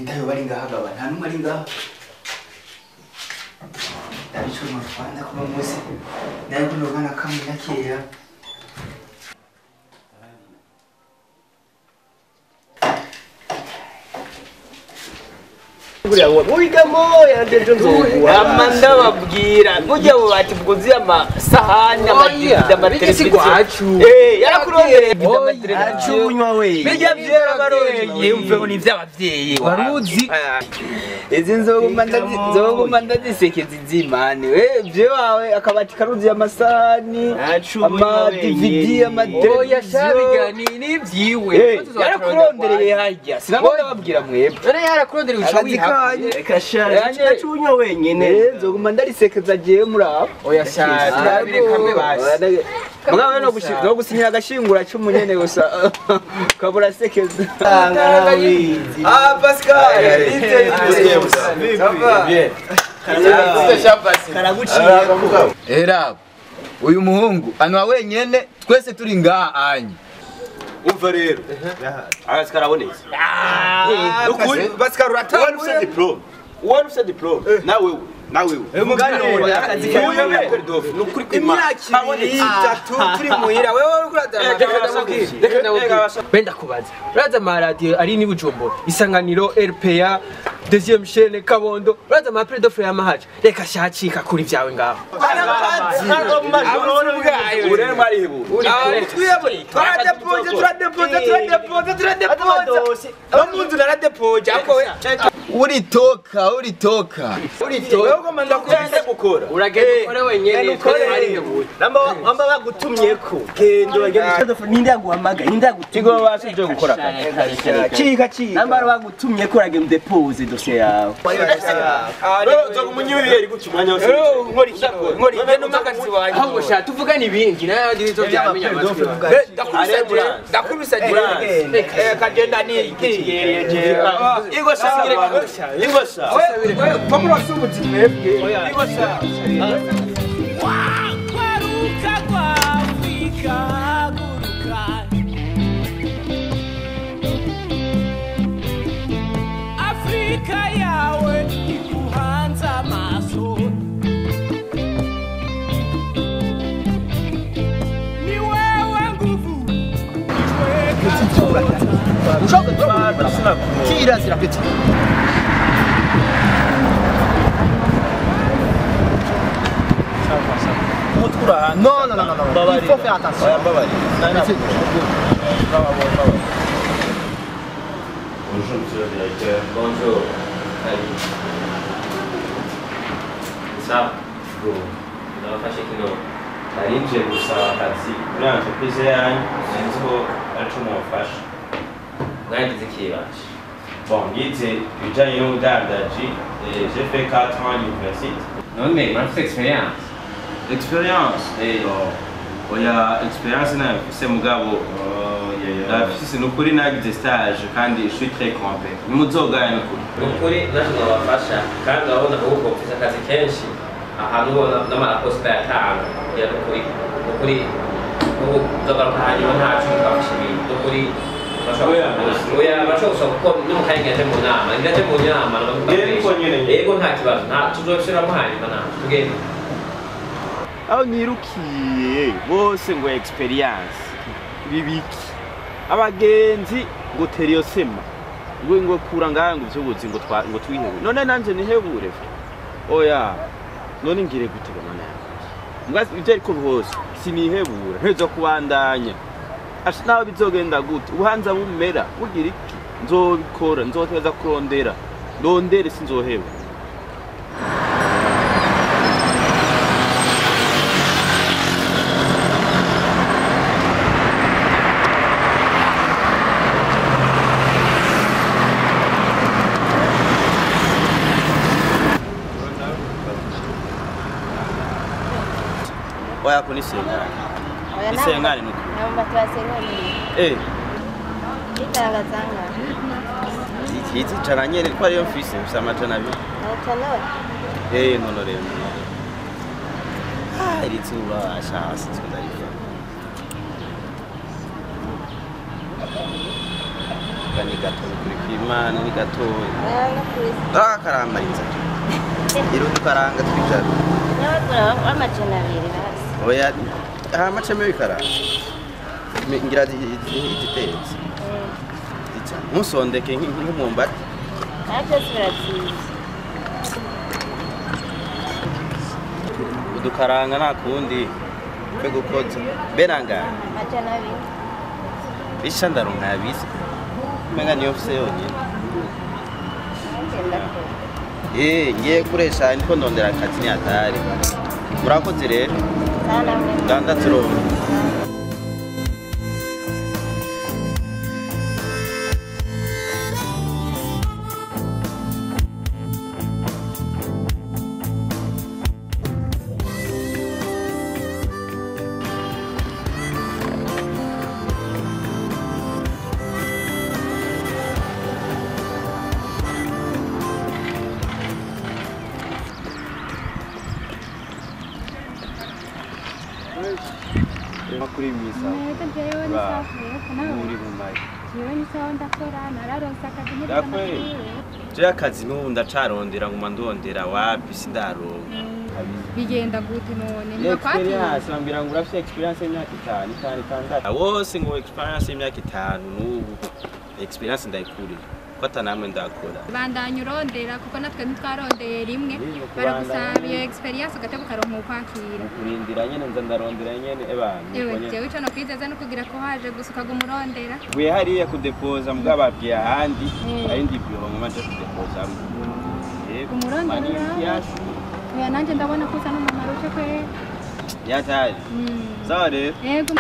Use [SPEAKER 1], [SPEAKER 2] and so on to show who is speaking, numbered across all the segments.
[SPEAKER 1] Nitayo bari ngaha gaba nta numwe ari ngaha. Ndabico mu Rwanda kuba munsi. Nayo kunogana kamwe nakeya.
[SPEAKER 2] Wigamo yandeje nzokuwa amanda babwira mujya bo bati bwozi amasahani amadivida amateleviziyo yarakurondereye acunywa we bijya byera baroye umve ni ivy'abavyeyi waruzi izi nzoguma ndazisekeza izimane we bye wawe akabati karuzi amasahani amadividi amateleviziyo yashabigani n'ivyiwe yarakurondereye hajya sinabona babwira mwebwe yarakurondereye ucawiha Kachunywa wenyene nzoguma ndarisekeza je murabo oya shaka birekamwe basi mugabo no gusinyira agashingura cy'umunyene gusa kabura sekeza Pascal
[SPEAKER 3] era uyu muhungu anwa wenyene twese turi ngaha anyi
[SPEAKER 4] umva rero arazi karabonetse ukuri Pascal uratanga ufite diplome wari ufite diplome nawe
[SPEAKER 2] umugani yakazi kawe
[SPEAKER 4] nukuri kwimana
[SPEAKER 2] itatu turi muhira wewe reka benda kubaza uraza amaradiyo ari ni Bujumbura Isanganiro RPA deuxième chaîne Kabondo uraza ama prédofre ya mahaje reka shacika kuri vyawe ngaho
[SPEAKER 4] urere mwari hebu
[SPEAKER 2] twiyaburi turadepoze bamunzu naradepoje ako
[SPEAKER 3] uritoka
[SPEAKER 4] wewe komanda kuze gukora
[SPEAKER 2] uragenda ukore wenyene
[SPEAKER 4] namba bagutumyeko gendo bagenda
[SPEAKER 2] ninde yaguhamaga ninde
[SPEAKER 4] tigo basije gukora
[SPEAKER 2] cika namba bagutumyeko uragenda depose dossier yawe
[SPEAKER 4] zo kumunyurire gutyo umwanya wose
[SPEAKER 2] nkori ibintu magazi wanjye ahubwo sha tuvugana ibingi nayo ndizo byamenya amatwi ndakubisagira kagenda ni ikigereye je igo sha wewe pamura subuti mwebwe igo sha
[SPEAKER 5] kwaruka kwa Afrika guruka Afrika yawe ikuhanza amaso ni wewe nguvu
[SPEAKER 3] kirazira peti non, il faut faire attention.
[SPEAKER 4] Bonjour monsieur le directeur.
[SPEAKER 6] Bonjour. Ça, go. Não faz aqui não. Aí já gostar assim.
[SPEAKER 4] Não, se quiser, eu vou achar faz.
[SPEAKER 6] Não é dizer que eu acho.
[SPEAKER 4] Bom, dizer, eu já ia mudar daqui. J'ai fait 4 ans à l'université.
[SPEAKER 6] Não é, mas foi experiência.
[SPEAKER 4] Expérience. Oya expérience na c'est mugabo. Dafise nukuri nagize stage kandi je suis très compétent. Nimuzogaya nukuri.
[SPEAKER 6] Nukuri nacho nabafasha kandi urabona ahubwo mfise akazi kenshi ahantu ubona n'amaraposta yatanga ya nukuri ubu nzogaruka hanyuma ntacu mukafasha ibintu nukuri oya bashobora kuko n'umukayi ngaje mu nama ngaje mu nama yego nta kibazo nta tuzoshiramo hanyuma nta tugende
[SPEAKER 4] aho nirukiye bose ngo experience bibiki abagenzi ngo teriosema ngo kura ngaha ngo byubuzi ngo twihewe none nanje nihebure oya none ngire gutega mana yanjye ibyo ariko bose sinihebura ntezo kubandanya nawe bizogenda gute ubuhanza bumera bugira iki nzobikora nzoteza kurondera ndondere sinzoheba oya kunisenga isengane nuko
[SPEAKER 7] naomba tuwasenga itaragazanga
[SPEAKER 4] iki charanyere kwa leo mfise msamata nabi
[SPEAKER 7] natanone
[SPEAKER 4] nono rero iri tuba ashasi tundarifa akaduga ni gato kuri kwimana ni gato
[SPEAKER 7] no kwisi
[SPEAKER 4] karamariza iro dukaranga twijana
[SPEAKER 7] nyawe tura amajana abiri basi
[SPEAKER 4] oya amaceme bikaranga ngira igitetse musondeke nk'umumbati
[SPEAKER 7] byose biratsiye
[SPEAKER 4] udukaranga nta kundi mbe gukoza benanga
[SPEAKER 7] amajana abiri
[SPEAKER 4] bisha ndaronka yabise menga niyo fise yonyine ngiye kuresha niko ndondera akazi ni hatari murakoze rero ganda turonka kuri misa muri bumaye je akazi n'ubu ndacarondera nguma ndondera wapi sindaronka
[SPEAKER 8] bigenda gute none
[SPEAKER 4] experience bambira ngo urafite experience y'imyaka 5 wose ngo experience y'imyaka 5 n'ubu experience ndayikurira ko atanamwe ndakora
[SPEAKER 8] bandanya urondera kuko natwe ntitwarondeye rimwe baragusaba iyo experience ugatebuka ronka ukwakira
[SPEAKER 4] kurindira nyene nza ndarondera nyene ebana
[SPEAKER 8] jewe ico no kwizeza no kugira ko haje gusuka gumurondera
[SPEAKER 4] we hariya kudepoza mugababye ahandi ari ndi byo ngamaje kudepoza
[SPEAKER 8] umurondera oya nanje ndabona kusa no mamaruce kwe
[SPEAKER 4] yatari sawa rero
[SPEAKER 8] yego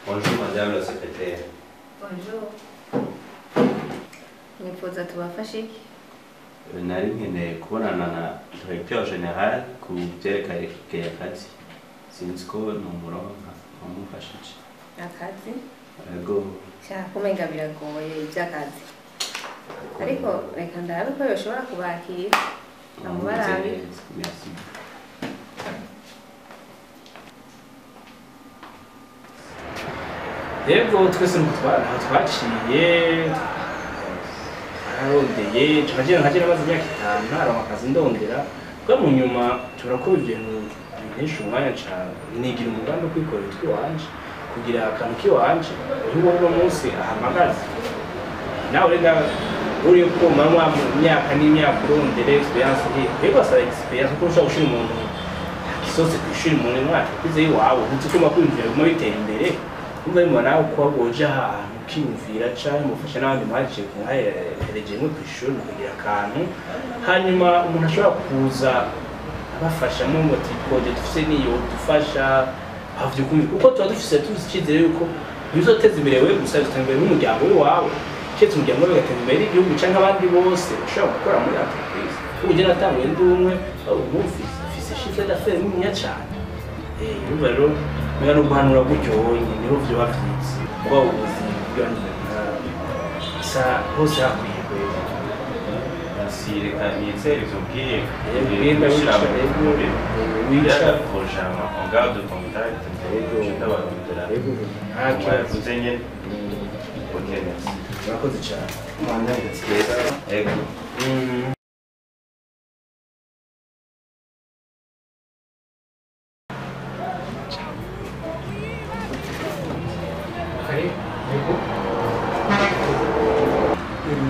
[SPEAKER 6] Bonjour madame la secrétaire.
[SPEAKER 7] bonjour nifuza tubafashe iki
[SPEAKER 6] Nari nkeneye kubonana na directeur général ku byerekeye akazi. Sinzi ko numuronka wamufashije.
[SPEAKER 7] akazi
[SPEAKER 6] Yego.
[SPEAKER 7] kumenga biragoye iby'akazi ariko reka ndabe ko yoshobora kubakira amubarabi
[SPEAKER 6] Merci. Yego twese twaciye arondeye tukagira nkagira maze imyaka 5 ntaronka akazi ndondera ko mu nyuma turakora ibintu byinshi umwanya cyane nigira umugambi wo kwikorera twiwanje kugira akantu kiwanje uyu munsi ahamagaza nawe rega uri ko mama myaka n'imyaka urondera experience yego sa experience ko ushaka gushira umuntu kisose kwishira umuntu mwaka kwize iwawe ntituma kwinjira mu bitera imbere umva imwe nawe ko wagoje ahantu ukimvira cyane mufasha n'abandi mwaje kuhahereje mu kwishuri kugira akantu hanyuma umuntu ashobora kuza abafasha mu moti project dufise niyo dufasha havyo kuko tuba dufise tuzicyizere yuko bizoteza imbere wewe gusa bitanga n'umuryango wawe cyetse umuryango wawe gatanga imbere igihugu cyangwa abandi bose ushobora gukora muri entreprise uje natangwe ndumwe ufise chiffre d'affaires nini cyane urumva rero mera no guhanura gutyo wonyine niho vyo bavyize ubwo ubuzima bw'abanyarwanda sa hose hakwiye kweza
[SPEAKER 9] reka nizere zubwiye
[SPEAKER 6] gushyira
[SPEAKER 9] wicara kujama en garde contact ndabarondera
[SPEAKER 6] nta kibazo
[SPEAKER 9] wavuze nyene ok merci
[SPEAKER 6] murakoze cyane
[SPEAKER 9] yego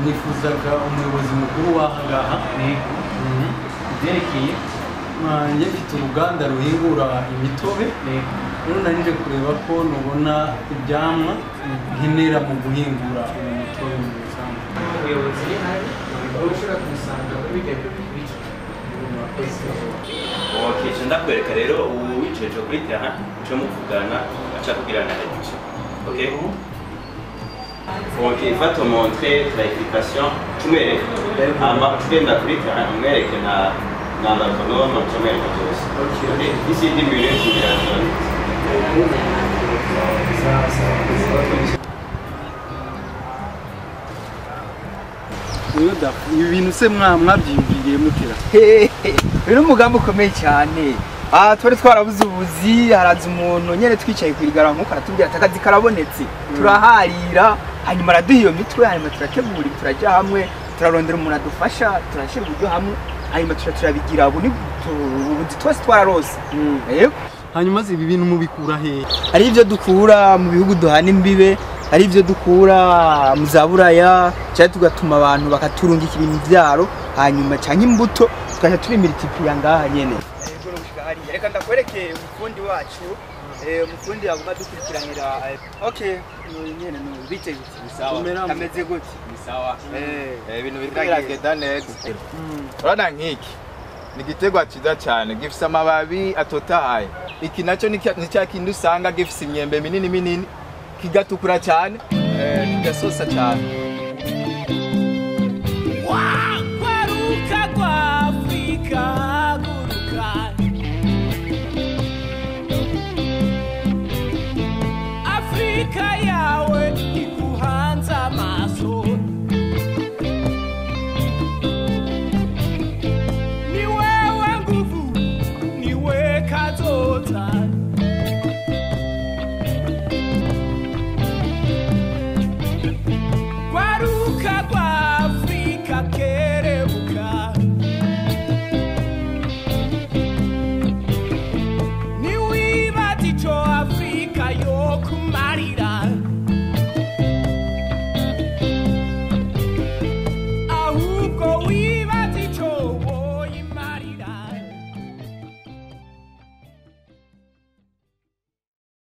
[SPEAKER 10] nifuzaga umuyobozi mukuru w'aha ngaha ibyerekeye njye mfite uruganda ruhingura imitobe rero nari nje kureba ko nubona ibyamwa nkenera mu guhingura uyu mutobe mu rusange
[SPEAKER 2] ubuyobozi hari ushobora kubisanga muri bigabyo bikurikira
[SPEAKER 4] okay ndakwereka rero ubu wiceje kuri terrain cyo muvugana acha kugirana n'icyo okay ok va te montrer clarification tumwereke ama tugenda kuri terrain umwereke na l'autonome tumwereke byose okay ici 10 minutes d'ingération
[SPEAKER 10] ibi bintu se mwabyiyumviriye mutera
[SPEAKER 1] rero umugambi ukomeye cyane twari twarabuze ubuzi haraza umuntu nyene twicaye kwirigara nkuko aratubwira atakazi karabonetse turaharira hanyuma araduha iyo mitwe hanyuma turategura turajya hamwe turarondera umuntu adufasha turashira uburyo hamwe hanyuma turabigira ubuzi twese twararose yego
[SPEAKER 10] hanyuma ibi bintu mubikura he
[SPEAKER 1] ari ibyo dukura mu bihugu duhana imbibe ari ibyo dukura mu zaburaya cyane tugatuma abantu bakaturungika ibintu byaro hanyuma cyane imbuto tukaje tubimiritipiya ngaha nyene reka ndakwereke umufundi wacu umufundi yaguma dukurikiranira okay nyene no bite bisawa kameze gute bisawa
[SPEAKER 3] ibintu biragenda neza urana nkiki ni igiterwa cyiza cyane gifite amababi atotahaye iki nacyo ni cya kindi usanga gifite imyembe minini kigatukura cyane kigasosa cyane